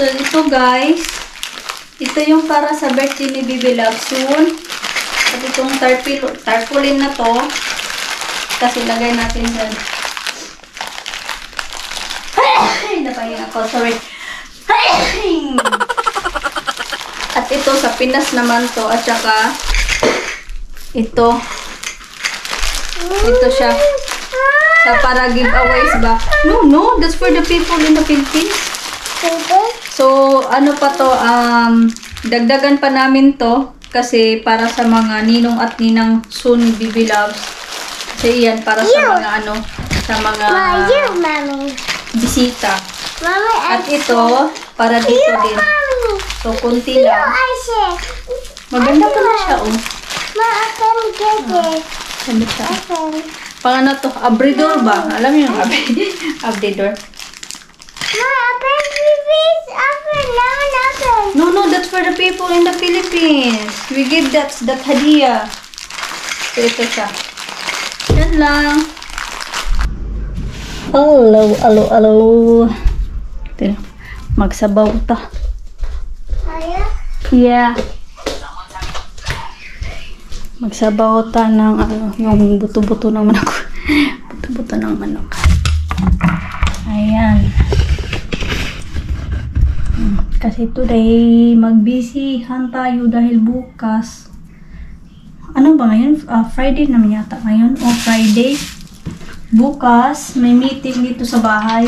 So, ito guys. Ito yung para sa birthday ni Bibi Love soon. At itong tarpaulin na to. Kasi lagay natin dyan. Ay, napahin ako. Sorry. At ito sa Pinas naman to. At saka ito. Ito siya. Sa para giveaways ba? No. That's for the people in the Philippines. So, ano pa to? Dagdagan pa namin to. Kasi para sa mga ninong at ninang soon Bibi Loves. Kasi yan, para sa mga ano, sa mga bisita. At ito, para dito din. So, kunti lang. Maganda pa na siya, oh. Sabi siya. Pang ano to? Abridor ba? Alam niyo yung abridor? No, that's for the people in the Philippines. We give that hadiah. So, ito siya. Yan lang. Hello. Ito, magsabaw ta. Yeah. Magsabaw ta ng ano, yung buto-buto ng manok. Buto-buto ng manok. Ayan. Kasi today, mag-busyhan tayo dahil bukas. Ano ba ngayon? Friday naman yata ngayon. O Friday. Bukas, may meeting dito sa bahay.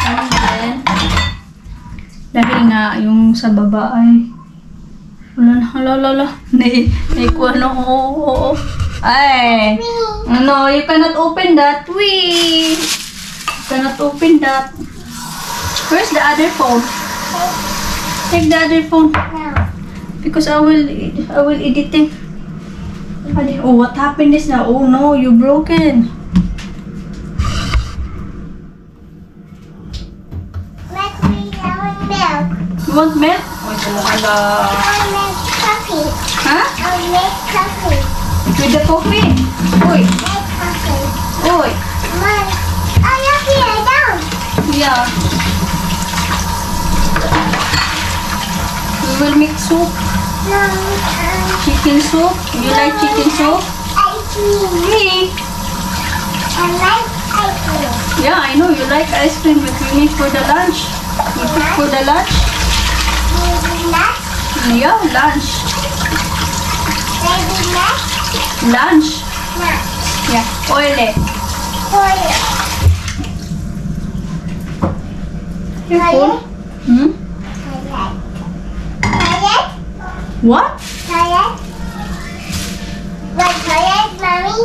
And then, dahil nga, yung sa baba ay wala. Naikuha na, oo. Ay! No, you cannot open that. You cannot open that. Where's the other phone? Take the other phone. Because I will editing. Oh, what happened is now? Oh no, you broken. You want milk? Oh, huh? With the coffee? Oi. Oi. Yeah. We will make soup. Chicken soup. You like chicken soup? Me. Yeah, I know you like ice cream, but you need for the lunch. You cook for the lunch? Yeah, lunch. Lunch? Yeah, oil. Your phone? What? Mommy?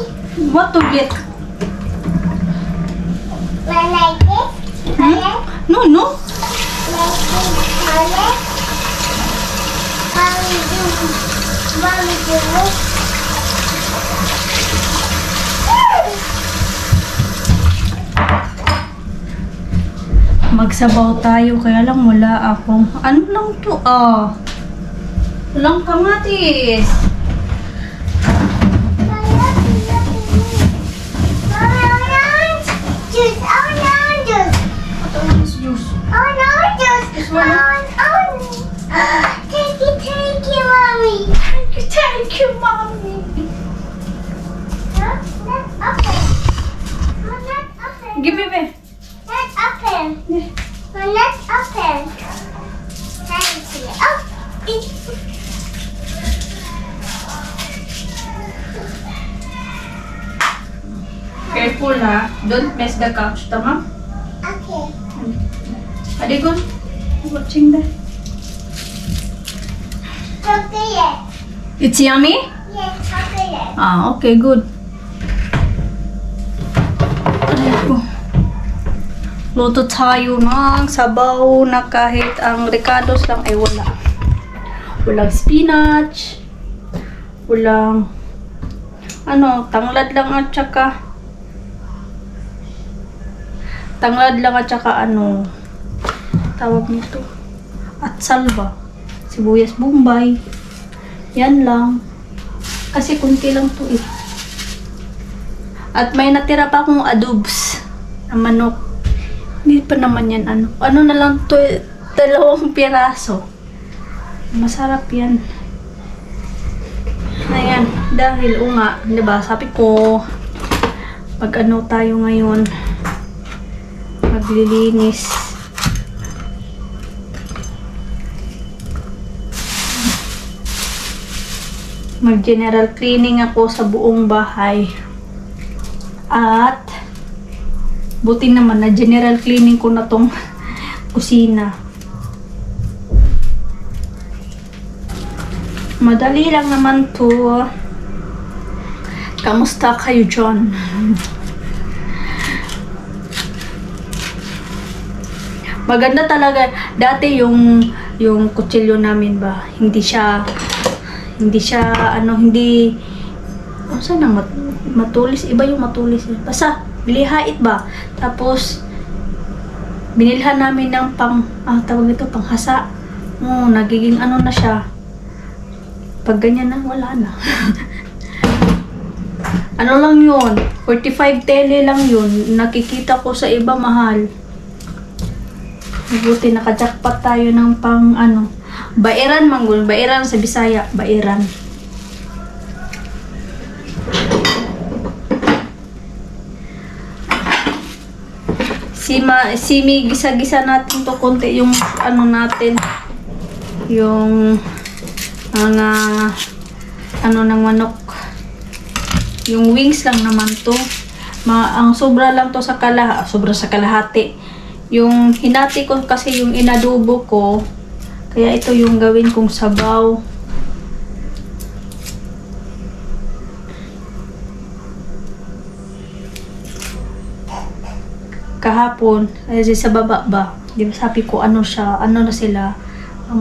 What toilet? Like this? No. Mommy do this. Magsabaw tayo, kaya lang wala akong... Ano lang to? Walang kamatis. Thank you, mommy. Give me back. Let's open. Let's open. Thank you. Oh. Careful ha. Don't mess the couch, tama? Okay. Adigon, watching that. Chocolate. It's yummy? Yes, chocolate. Okay, good. Luto tayo ng sabaw na kahit ang ricados lang ay wala. Walang spinach. Walang tanglad lang at saka tawag nito. At salba. Sibuyas bombay. Yan lang. Kasi kunti lang to eh. At may natira pa akong adobes. na manok. Hindi pa naman yan ano. Ano na lang to, 2 piraso. Masarap yan. Ayan, dahil nga, 'di ba? Sabi ko pag ano tayo ngayon maglilinis. Mag-general cleaning ako sa buong bahay. At buti naman na general cleaning ko na tong kusina. Madali lang naman to. Kamusta kayo dyan? Maganda talaga. Dati yung kutsilyo namin ba, hindi siya saan ang matulis, iba yung matulis. Basta lihait ba? Tapos binilhan namin ng tawag ito, panghasa. Nagiging ano na siya. Pag ganyan na, wala na. Ano lang yun? 45 tele lang yun. Nakikita ko sa iba mahal. Mabuti nakajakpat tayo ng bairan manggol. Bairan sa Bisaya. Bairan. Simi gisa-gisa natin to konti yung natin. Yung mga ng manok. Yung wings lang naman to. Ang sobra lang to sa kalahati. Yung hinati ko kasi yung inadobo ko. Kaya ito yung gawin kong sabaw. Kahapon, sa baba ba? Di ba sabi ko ano na sila?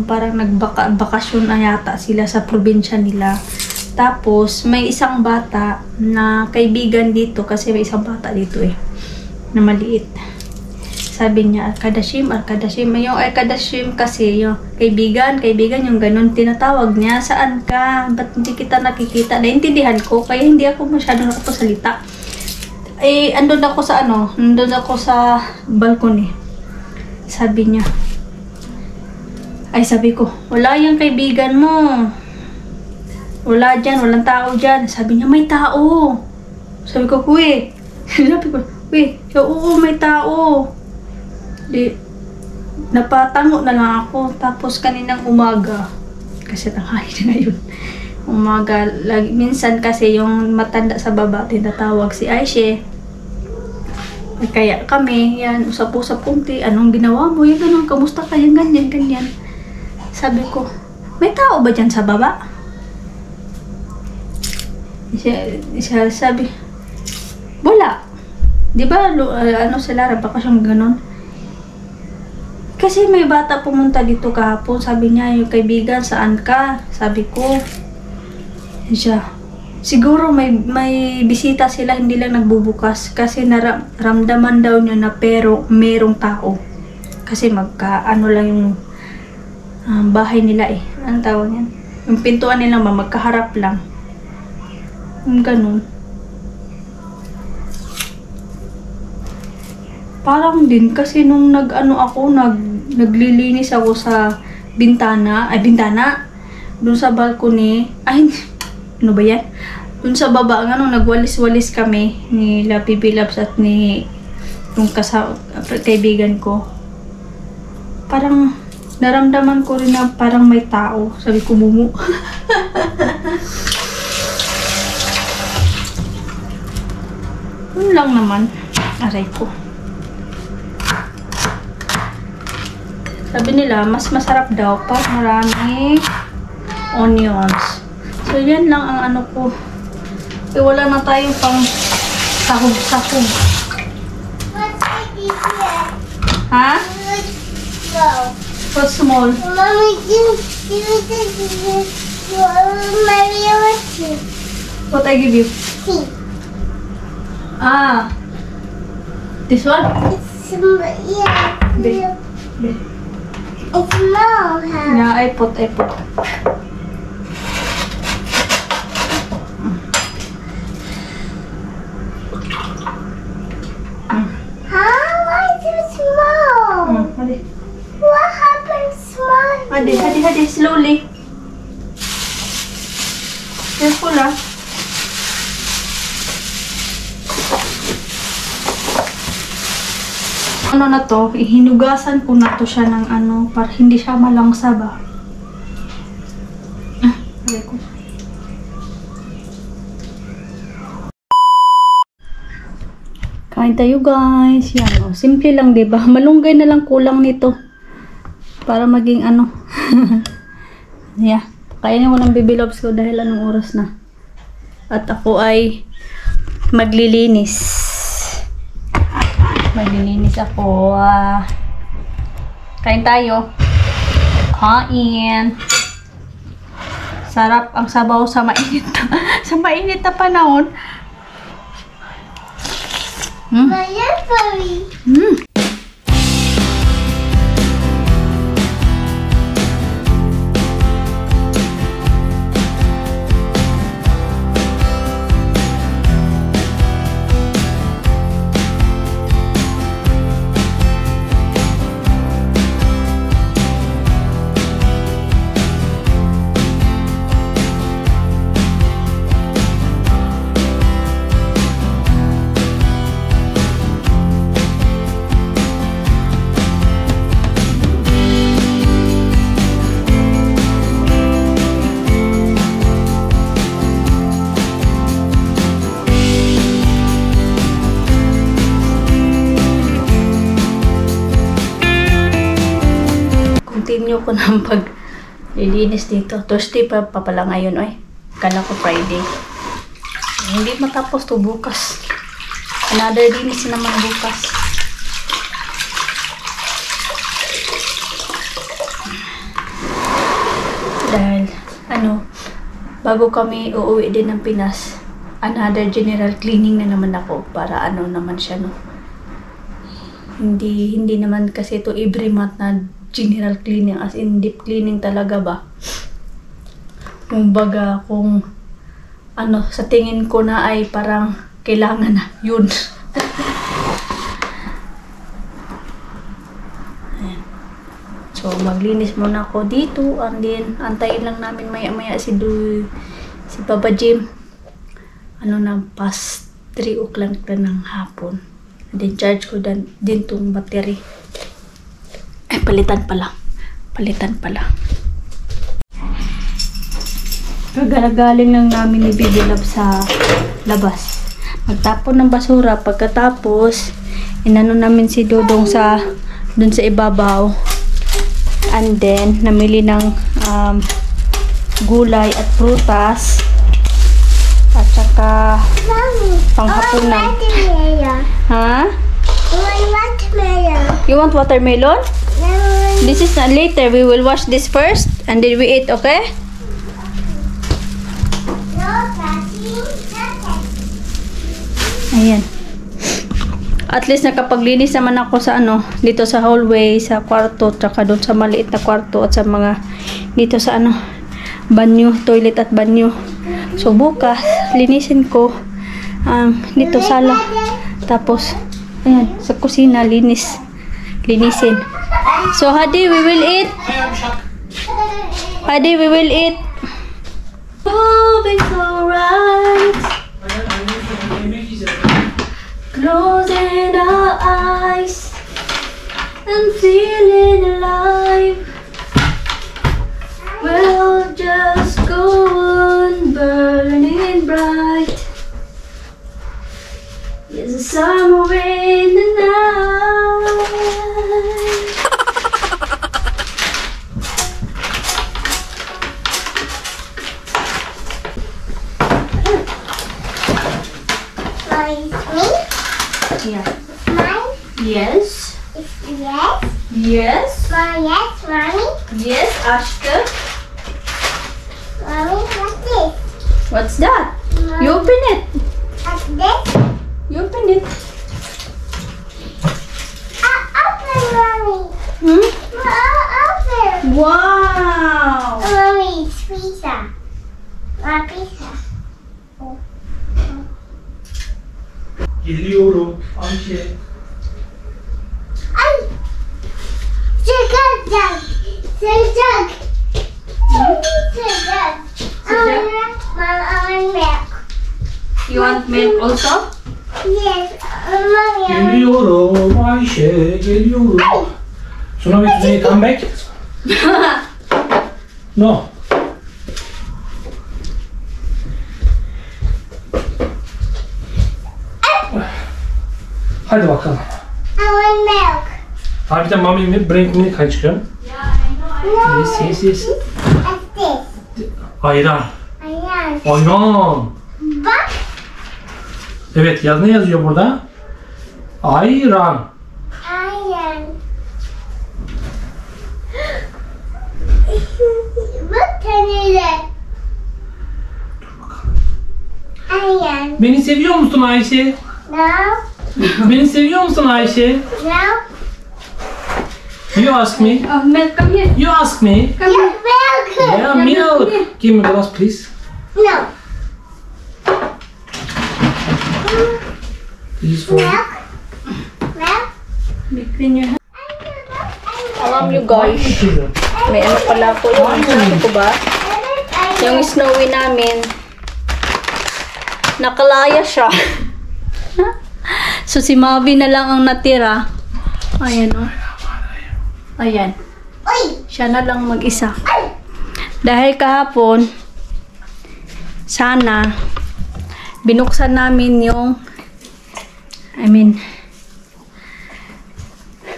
Parang nagbakasyon na yata sila sa probinsya nila. Tapos, may isang bata na kaibigan dito, kasi may isang bata dito na maliit. Sabi niya, Arkadashim. Yung Arkadashim kasi, yung kaibigan, yung ganun, tinatawag niya, saan ka? Ba't hindi kita nakikita? Naintindihan ko, kaya hindi ako masyado nakapasalita. Andun ako sa balcony. Sabi niya, sabi ko, wala yung kaibigan mo. Wala dyan, walang tao dyan. Sabi niya, may tao. Sabi ko, kuwi. Sabi ko, kuwi, oo, may tao. Napatango na lang ako. Tapos kaninang umaga, kasi tanghali na ngayon. Umaga, minsan kasi yung matanda sa baba, tinatawag si Aishe. Kaya kami, yan, usap-usap kunti. Anong ginawa mo? Yan, ganun, kamusta ka? Yan, ganyan. Sabi ko, may tao ba dyan sa baba? Siya sabi, wala. Di ba, sila, bakasyon ganun? Kasi may bata pumunta dito kahapon. Sabi niya, yung kaibigan, saan ka? Sabi ko, siya, siguro may bisita sila, hindi lang nagbubukas. Kasi naramdaman daw niya na pero merong tao. Kasi lang yung bahay nila Anong tawag yan? Yung pintuan nila magkaharap lang. Yung ganun. Parang din kasi nung naglilinis ako sa bintana. Doon sa balcony. Ano ba yan? Doon sa baba, nagwalis-walis kami ni Lapi Bilabs at ni yung kaibigan ko. Parang naramdaman ko rin na parang may tao. Sabi ko, mumu. Yun lang naman. Aray ko. Sabi nila, mas masarap daw pag marami onions. So, yan lang ang ko. Wala na tayong pang sahog-sahog. Ha? What's small? Mommy, What I give you? see. This one? It's yeah. Big. It's small, huh? Yeah, I put. Huh? Hadi, slowly. Careful ah. Ano na to, hinugasan ko na to siya ng ano, para hindi siya malangsa ba. Ko. Kain tayo guys. Yan oh. Simple lang diba? Malunggay na lang kulang nito. Para maging ano. Yeah. Kainin ko ng baby loves ko dahil anong oras na. At ako ay maglilinis. Maglilinis ako. Kain tayo. Kain. Sarap ang sabaw sa mainit na, sa mainit na panahon. Continue ko ng paglilinis dito. Thursday pa pala ngayon, oy. Kala ko Friday. Hindi matapos to bukas. Another linis naman bukas. Dahil, bago kami uuwi din ng Pinas, another general cleaning na naman ako para naman siya, no. Hindi naman kasi to every month na general cleaning, as in deep cleaning talaga ba. Kumbaga kung sa tingin ko na ay parang kailangan na yun. So maglinis muna ako dito, and then antayin lang namin maya si Papa Jim. Past 3 o'clock na ng hapon. And then charge ko din tong battery. Ay, palitan pala. Galing lang namin ni Baby Love sa labas. Magtapon ng basura. Pagkatapos, namin si Dodong dun sa ibabaw. And then, namili ng gulay at prutas. At saka, panghapunan. Ha? You want watermelon? This is not later. We will wash this first and then we eat, okay? Ayan. At least nakapaglinis naman ako sa dito sa hallway, sa kwarto, tsaka doon sa maliit na kwarto at sa mga dito sa banyo, toilet at banyo. So bukas, linisin ko dito sala. Tapos ayan, sa kusina linisin. So Hadi, we will eat. Moving so right. Closing our eyes and feeling alive. We'll just go on burning bright. There's a summer in the night. Yeah. Mine? Yes. Yes. Yes. Yes, Mommy. Yes, Ashton. Mommy, what's this? What's that? Mommy. You open it. What's this? You open it. Open, Mommy. Hmm? Open. Wow. Mommy, it's pizza. Pizza. Geliyorum Ayşe. Ay! Sıcak! Sıcak! want milk also? Yes, Mommy. Geliyorum Ayşe, geliyorum. Tsunami, today come back? No. Hadi bakalım. I want milk. Abi de mommy bring milk aşkım. No, Yes, yes. like this. Ayran. Ayan. Ayran. Bak. Evet, ne yazıyor burada? Ayran. Ayan. Bak tanıyla. Ayan. Beni seviyor musun Ayşe? No, Beni seviyor musun Ayşe? no. You ask me. Oh, milk, come here. You ask me. Come here. Milk. Yeah, milk. Give me a glass, please. No. This is for Milk. Milk. Between your hands. Alam nyo guys, may ano pala ako yung sabi ko ba? Yung snowy namin, nakalaya siya. So si Mavi na lang ang natira. Ayan o. Ayan. Uy. Siya na lang mag-isa. Dahil kahapon, sana, binuksan namin yung,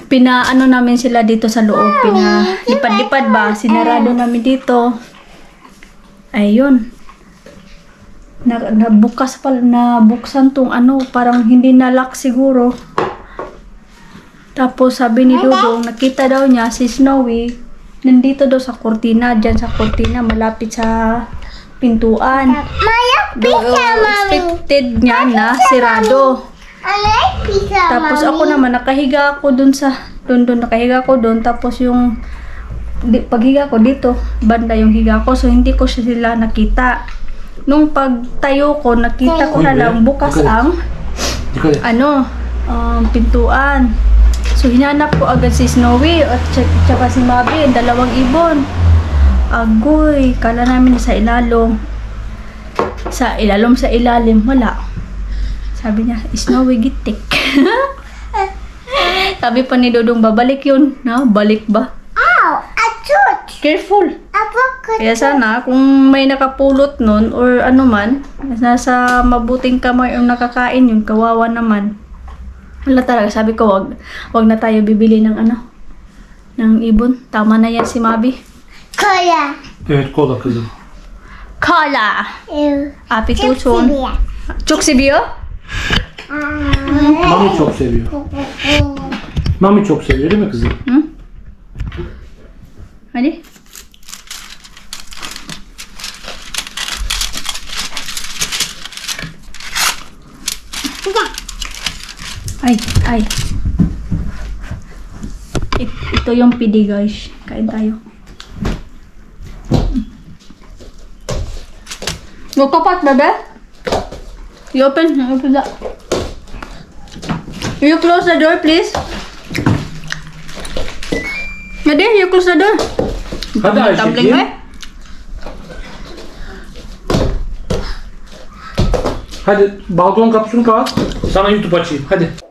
pinaano namin sila dito sa loob. Pinalipad-lipad ba? Sinarado namin dito. Ayun. Nabukas pala, nabuksan tong ano, parang hindi na-lock siguro. Tapos sabi ni Dudong, nakita daw niya si Snowy, nandito daw sa kortina, dyan sa kortina, malapit sa pintuan. Malak Doon, pizza, Mommy. expected niya na sirado. I like pizza, Tapos Mommy. ako naman, nakahiga ako nakahiga ako doon, tapos yung paghiga ko dito, banda yung higa ko, so hindi ko sila nakita. Nung pagtayo ko, nakita ko na lang bukas ang pintuan. So hinanap ko agad si Snowy at tsaka si Mavi, dalawang ibon. Agoy, kala namin sa ilalim. Sa ilalim, wala. Sabi niya, Snowy gitik. Sabi pa ni Dodong, babalik yun. No? Balik ba? Ow! A tooth! Careful. A bucket. Kaya sana, kung may nakapulot nun or ano man, nasa mabuting kamay yung nakakain yun, kawawa naman. Wala talaga, sabi ko, wag na tayo bibili ng ng ibon. Tama na yan si Mabi. Cola. Evet, kola kızım. Kola! Ew. Afiyet olsun. Sibia. Çok seviyor? Mami çok seviyor. Mami çok seviyor değil mi kızım? Hı? Hadi. Ay. Ito yung pidi guys. Kain tayo. Look up, bebe. You open that. You close the door, please. Hadi, you close the door. Hadi Tumbling Ayşe'ciğim. eh. Hadi balkon kapısını kapat. Sana YouTube açayım. Hadi.